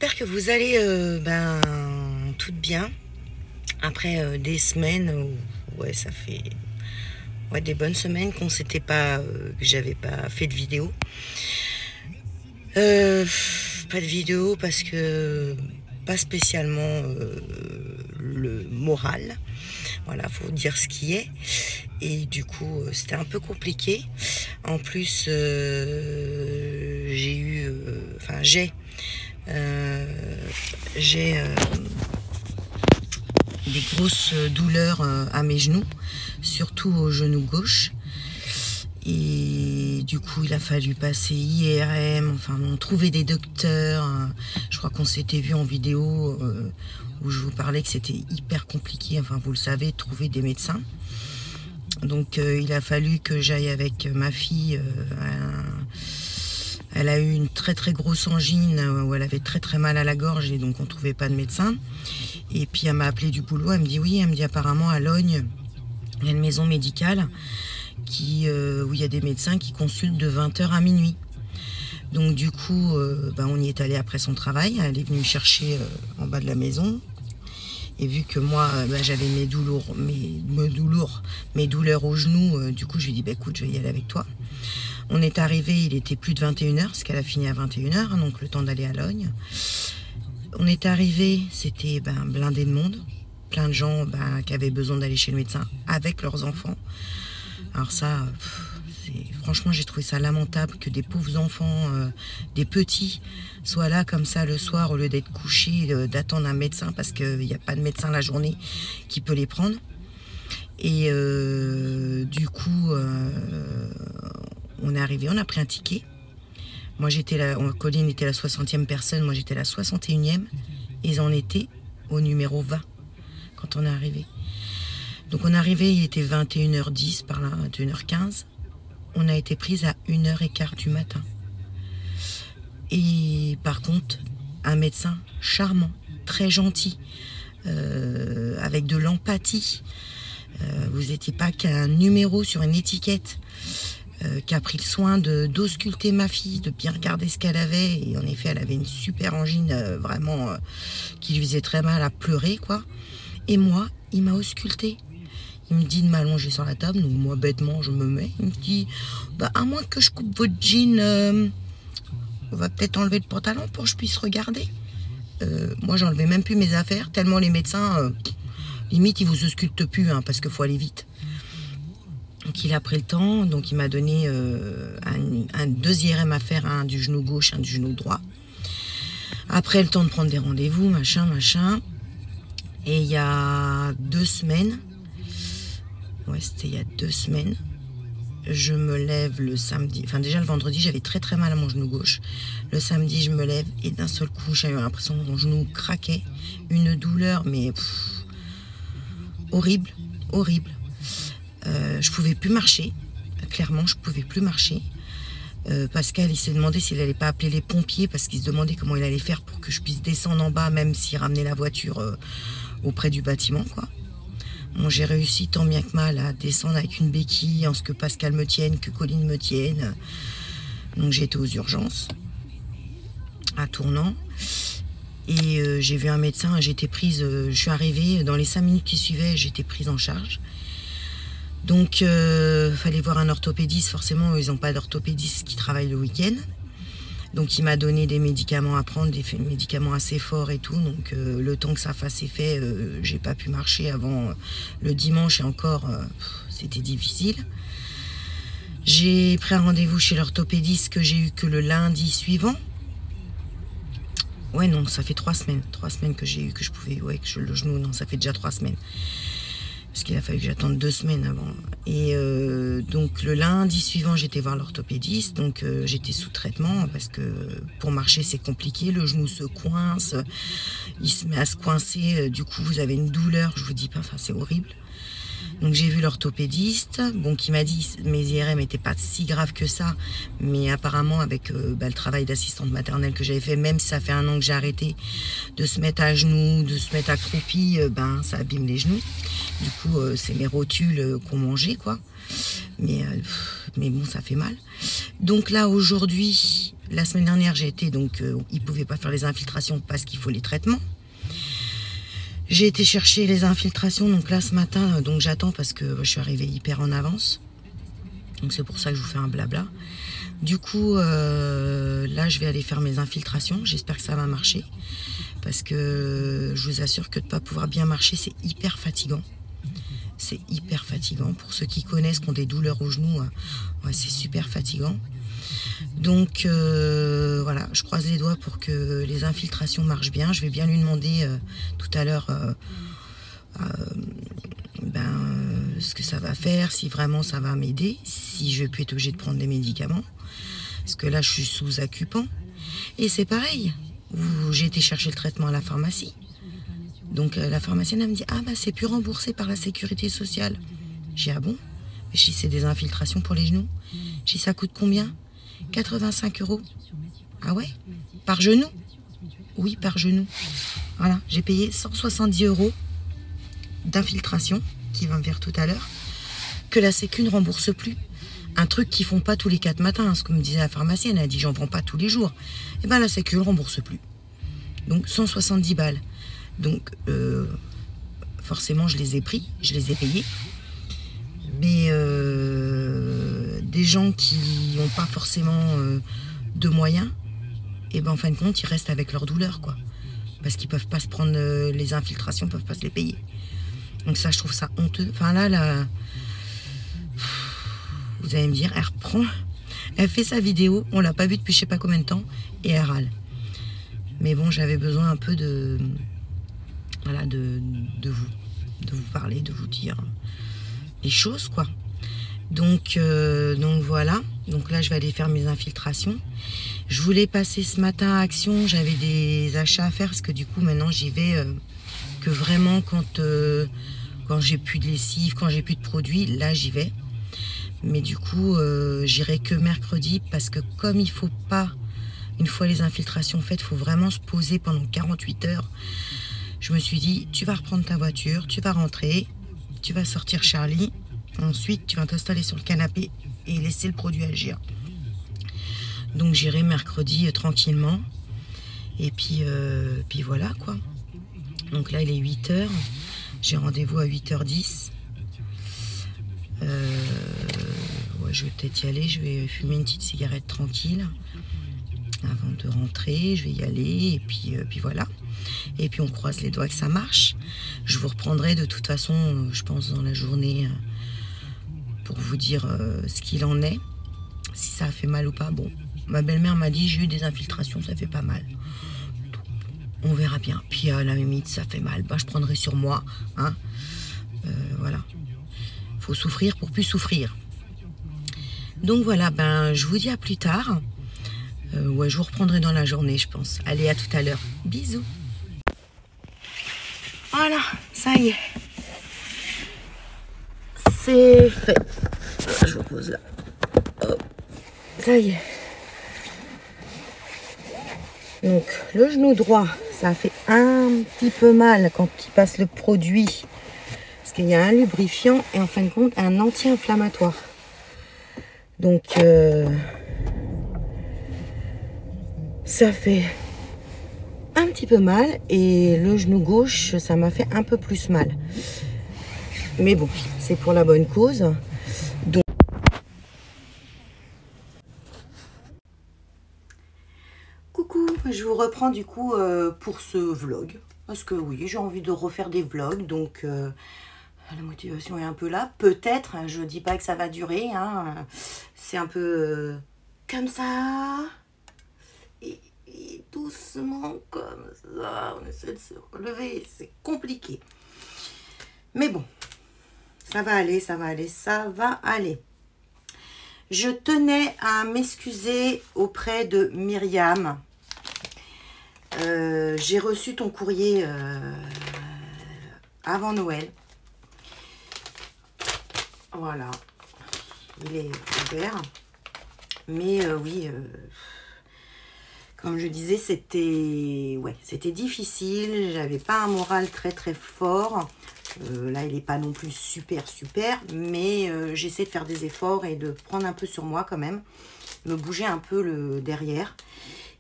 j'espère que vous allez toutes bien. Après des semaines, ouais, ça fait des bonnes semaines qu'on s'était pas, que j'avais pas fait de vidéo. Pas de vidéo parce que pas spécialement le moral. Voilà, faut dire ce qui est. Et du coup, c'était un peu compliqué. En plus, j'ai des grosses douleurs à mes genoux, surtout au genou gauche. Et du coup, il a fallu passer IRM, enfin, on trouvait des docteurs. Je crois qu'on s'était vu en vidéo où je vous parlais que c'était hyper compliqué, enfin, vous le savez, de trouver des médecins. Donc, il a fallu que j'aille avec ma fille. Elle a eu une très très grosse angine où elle avait très très mal à la gorge et donc on ne trouvait pas de médecin. Et puis, elle m'a appelé du boulot, elle me dit oui, elle me dit apparemment à Logne, il y a une maison médicale où il y a des médecins qui consultent de 20h à minuit. Donc du coup, on y est allé après son travail. Elle est venue me chercher en bas de la maison. Et vu que moi, j'avais mes douleurs au genou, du coup, je lui ai dit, écoute, je vais y aller avec toi. On est arrivé, il était plus de 21h, parce qu'elle a fini à 21h, donc le temps d'aller à Logne. On est arrivé, c'était blindé de monde. Plein de gens qui avaient besoin d'aller chez le médecin avec leurs enfants. Alors ça, franchement, j'ai trouvé ça lamentable que des pauvres enfants, des petits, soient là comme ça le soir au lieu d'être couchés, d'attendre un médecin parce qu'il n'y a pas de médecin la journée qui peut les prendre. Et du coup, on est arrivé, on a pris un ticket. Moi, j'étais là, Colline était la 60e personne, moi j'étais la 61e. Ils en étaient au numéro 20 quand on est arrivé. Donc on est arrivé, il était 21h10 par là, 21h15. On a été prise à 1h15 du matin. Et par contre, un médecin charmant, très gentil, avec de l'empathie. Vous n'étiez pas qu'un numéro sur une étiquette, qui a pris le soin d'ausculter ma fille, de bien regarder ce qu'elle avait. Et en effet, elle avait une super angine, vraiment, qui lui faisait très mal à pleurer, quoi. Et moi, il m'a ausculté. Il me dit de m'allonger sur la table, donc moi bêtement je me mets. Il me dit, à moins que je coupe votre jean, on va peut-être enlever le pantalon pour que je puisse regarder. Moi j'enlevais même plus mes affaires, tellement les médecins, limite ils vous auscultent plus, parce qu'il faut aller vite. Donc il a pris le temps, donc il m'a donné un 2 IRM à faire, un du genou gauche, un du genou droit. Après le temps de prendre des rendez-vous, machin. Et il y a 2 semaines, ouais, c'était il y a 2 semaines. Je me lève le samedi. Enfin, déjà le vendredi, j'avais très très mal à mon genou gauche. Le samedi, je me lève et d'un seul coup, j'ai eu l'impression que mon genou craquait. Une douleur, mais horrible. Je pouvais plus marcher. Clairement, je pouvais plus marcher. Pascal, il s'est demandé s'il allait pas appeler les pompiers parce qu'il se demandait comment il allait faire pour que je puisse descendre en bas, même s'il ramenait la voiture auprès du bâtiment, quoi. Bon, j'ai réussi tant bien que mal à descendre avec une béquille, en ce que Pascal me tienne, que Colline me tienne. Donc j'ai été aux urgences, à Tournant. Et j'ai vu un médecin, j'étais prise, je suis arrivée, dans les 5 minutes qui suivaient, j'étais prise en charge. Donc fallait voir un orthopédiste, forcément ils n'ont pas d'orthopédiste qui travaille le week-end. Donc il m'a donné des médicaments à prendre, des médicaments assez forts et tout. Donc le temps que ça fasse effet, j'ai pas pu marcher avant le dimanche et encore, c'était difficile. J'ai pris un rendez-vous chez l'orthopédiste que j'ai eu que le lundi suivant. Ouais non, ça fait 3 semaines. 3 semaines que j'ai eu que je pouvais, le genou, non, ça fait déjà 3 semaines. Parce qu'il a fallu que j'attende 2 semaines avant. Et donc le lundi suivant, j'étais voir l'orthopédiste. Donc j'étais sous traitement parce que pour marcher, c'est compliqué. Le genou se coince, il se met à se coincer. Du coup, vous avez une douleur, je vous dis pas, enfin c'est horrible. Donc j'ai vu l'orthopédiste, bon, qui m'a dit que mes IRM n'étaient pas si graves que ça, mais apparemment avec le travail d'assistante maternelle que j'avais fait, même si ça fait 1 an que j'ai arrêté, de se mettre à genoux, de se mettre accroupi, ça abîme les genoux. Du coup, c'est mes rotules qu'on mangeait, quoi. Mais bon, ça fait mal. Donc là, aujourd'hui, La semaine dernière, j'ai été, donc ils ne pouvaient pas faire les infiltrations parce qu'il faut les traitements. J'ai été chercher les infiltrations, donc là ce matin, donc j'attends parce que je suis arrivée hyper en avance. Donc c'est pour ça que je vous fais un blabla. Du coup, là je vais aller faire mes infiltrations, j'espère que ça va marcher. Parce que je vous assure que de ne pas pouvoir bien marcher, c'est hyper fatigant. C'est hyper fatigant. Pour ceux qui connaissent, qui ont des douleurs aux genoux, ouais, c'est super fatigant. Donc voilà, je croise les doigts pour que les infiltrations marchent bien. Je vais bien lui demander tout à l'heure ce que ça va faire, si vraiment ça va m'aider, si je vais plus être obligée de prendre des médicaments. Parce que là, je suis sous occupant. Et c'est pareil, j'ai été chercher le traitement à la pharmacie. Donc la pharmacienne elle me dit, ah bah c'est plus remboursé par la sécurité sociale. J'ai dit, ah bon? J'ai dit, c'est des infiltrations pour les genoux. J'ai dit, ça coûte combien? 85 €. Ah ouais? Par genou? Oui, par genou. Voilà, j'ai payé 170 € d'infiltration, qui va me faire tout à l'heure, que la sécu ne rembourse plus. Un truc qu'ils font pas tous les 4 matins, hein, ce que me disait la pharmacienne, elle a dit, j'en prends pas tous les jours. Et bien la sécu ne rembourse plus. Donc 170 balles. Donc forcément je les ai pris, je les ai payés. Mais des gens qui n'ont pas forcément de moyens, et ben en fin de compte ils restent avec leur douleur, quoi. Parce qu'ils peuvent pas se prendre les infiltrations, peuvent pas se les payer. Donc ça, je trouve ça honteux. Enfin là, vous allez me dire, elle reprend, elle fait sa vidéo, on l'a pas vue depuis je sais pas combien de temps, et elle râle. Mais bon, j'avais besoin un peu de, voilà, de vous parler, de vous dire les choses, quoi. Donc voilà. Donc là, je vais aller faire mes infiltrations. Je voulais passer ce matin à Action. J'avais des achats à faire parce que du coup, maintenant, j'y vais que vraiment quand j'ai plus de lessive, quand j'ai plus de produits. Là, j'y vais. Mais du coup, j'irai que mercredi parce que comme il faut pas, une fois les infiltrations faites, il faut vraiment se poser pendant 48 heures. Je me suis dit, tu vas reprendre ta voiture, tu vas rentrer, tu vas sortir Charlie. Ensuite, tu vas t'installer sur le canapé et laisser le produit agir. Donc, j'irai mercredi tranquillement. Et puis voilà, quoi. Donc là, il est 8 h. J'ai rendez-vous à 8h10. Ouais, je vais peut-être y aller. Je vais fumer une petite cigarette tranquille avant de rentrer. Je vais y aller. Et puis voilà. Et puis, on croise les doigts que ça marche. Je vous reprendrai de toute façon, je pense, dans la journée pour vous dire ce qu'il en est, si ça a fait mal ou pas. Bon, ma belle-mère m'a dit, j'ai eu des infiltrations, ça fait pas mal. On verra bien. Puis à la limite, ça fait mal, bah, je prendrai sur moi. Hein. Voilà. Faut souffrir pour plus souffrir. Donc voilà, ben, je vous dis à plus tard. Ouais, je vous reprendrai dans la journée, je pense. Allez, à tout à l'heure. Bisous. Voilà, ça y est. C'est fait. Je vous pose là. Hop. Ça y est. Donc, le genou droit, ça fait un petit peu mal quand il passe le produit. Parce qu'il y a un lubrifiant et en fin de compte, un anti-inflammatoire. Donc, ça fait un petit peu mal. Et le genou gauche, ça m'a fait un peu plus mal. Mais bon, c'est pour la bonne cause. Donc... Coucou, je vous reprends du coup pour ce vlog. Parce que oui, j'ai envie de refaire des vlogs. Donc la motivation est un peu là. Peut-être, je ne dis pas que ça va durer. Hein, c'est un peu comme ça. Et doucement comme ça. On essaie de se relever. C'est compliqué. Mais bon. Ça va aller, ça va aller, ça va aller. Je tenais à m'excuser auprès de Myriam. J'ai reçu ton courrier avant Noël. Voilà. Il est ouvert. Mais oui, comme je disais, c'était difficile. J'avais pas un moral très très fort. Là, il n'est pas non plus super, mais j'essaie de faire des efforts et de prendre un peu sur moi quand même. me bougeait un peu le derrière.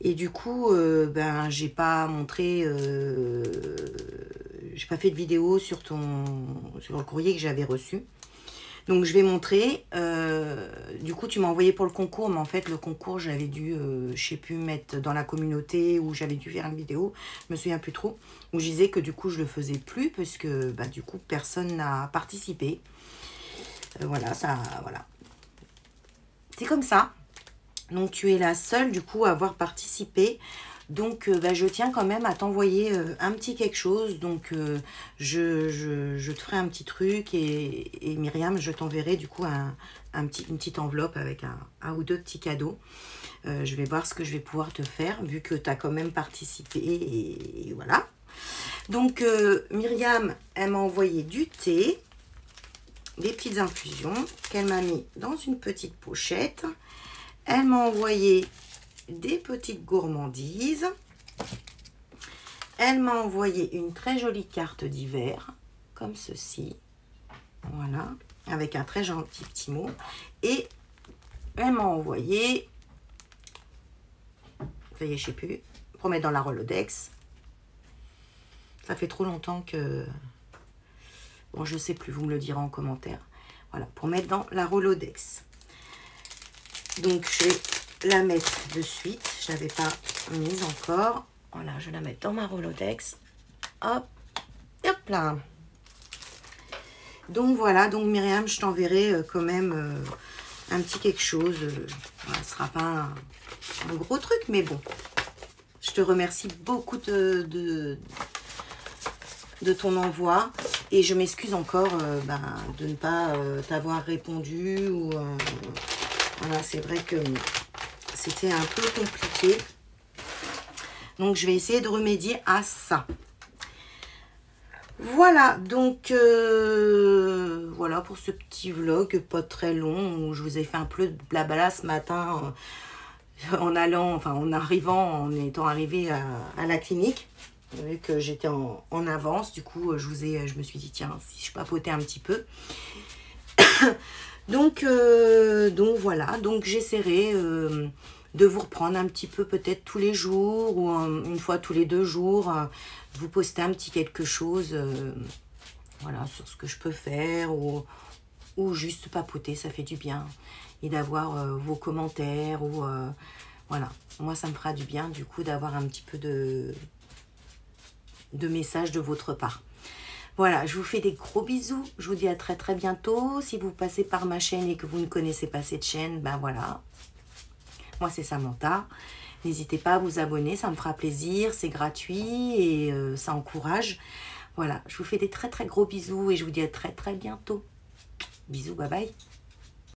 Et du coup, ben, j'ai pas montré, j'ai pas fait de vidéo sur le courrier que j'avais reçu. Donc je vais montrer. Du coup, tu m'as envoyé pour le concours, mais en fait, le concours, j'avais dû, je sais plus, mettre dans la communauté, ou j'avais dû faire une vidéo, je me souviens plus trop, où je disais que du coup, je le faisais plus, parce que bah, du coup, personne n'a participé. Voilà, ça, voilà. C'est comme ça. Donc, tu es la seule, du coup, à avoir participé. Donc, bah, je tiens quand même à t'envoyer un petit quelque chose. Donc, je te ferai un petit truc. Et Myriam, je t'enverrai, du coup, une petite enveloppe avec un ou deux petits cadeaux. Je vais voir ce que je vais pouvoir te faire, vu que tu as quand même participé. Et voilà. Donc, Myriam, elle m'a envoyé du thé, des petites infusions qu'elle m'a mis dans une petite pochette. Elle m'a envoyé des petites gourmandises. Elle m'a envoyé une très jolie carte d'hiver, comme ceci. Voilà, avec un très gentil petit mot. Et elle m'a envoyé, ça y est, je sais plus, pour mettre dans la Rolodex. Ça fait trop longtemps que... Bon, je sais plus, vous me le direz en commentaire. Voilà, pour mettre dans la Rolodex. Donc, je vais la mettre de suite. Je n'avais pas mise encore. Voilà, je vais la mettre dans ma Rolodex. Hop, hop là. Donc, voilà. Donc, Myriam, je t'enverrai quand même un petit quelque chose. Voilà, ce ne sera pas un gros truc, mais bon. Je te remercie beaucoup de ton envoi. Et je m'excuse encore de ne pas t'avoir répondu. Ou voilà, c'est vrai que c'était un peu compliqué. Donc, je vais essayer de remédier à ça. Voilà, donc, voilà pour ce petit vlog, pas très long, où je vous ai fait un peu de blabla ce matin, en étant arrivé à la clinique, vu que j'étais en avance. Du coup, je me suis dit, tiens, si je papotais un petit peu. Donc voilà, donc j'essaierai de vous reprendre un petit peu peut-être tous les jours ou une fois tous les 2 jours, vous poster un petit quelque chose voilà, sur ce que je peux faire ou juste papoter, ça fait du bien. Et d'avoir vos commentaires ou voilà, moi ça me fera du bien du coup d'avoir un petit peu de messages de votre part. Voilà, je vous fais des gros bisous. Je vous dis à très très bientôt. Si vous passez par ma chaîne et que vous ne connaissez pas cette chaîne, ben voilà. Moi, c'est Samantha. N'hésitez pas à vous abonner, ça me fera plaisir. C'est gratuit et ça encourage. Voilà, je vous fais des très très gros bisous et je vous dis à très très bientôt. Bisous, bye bye.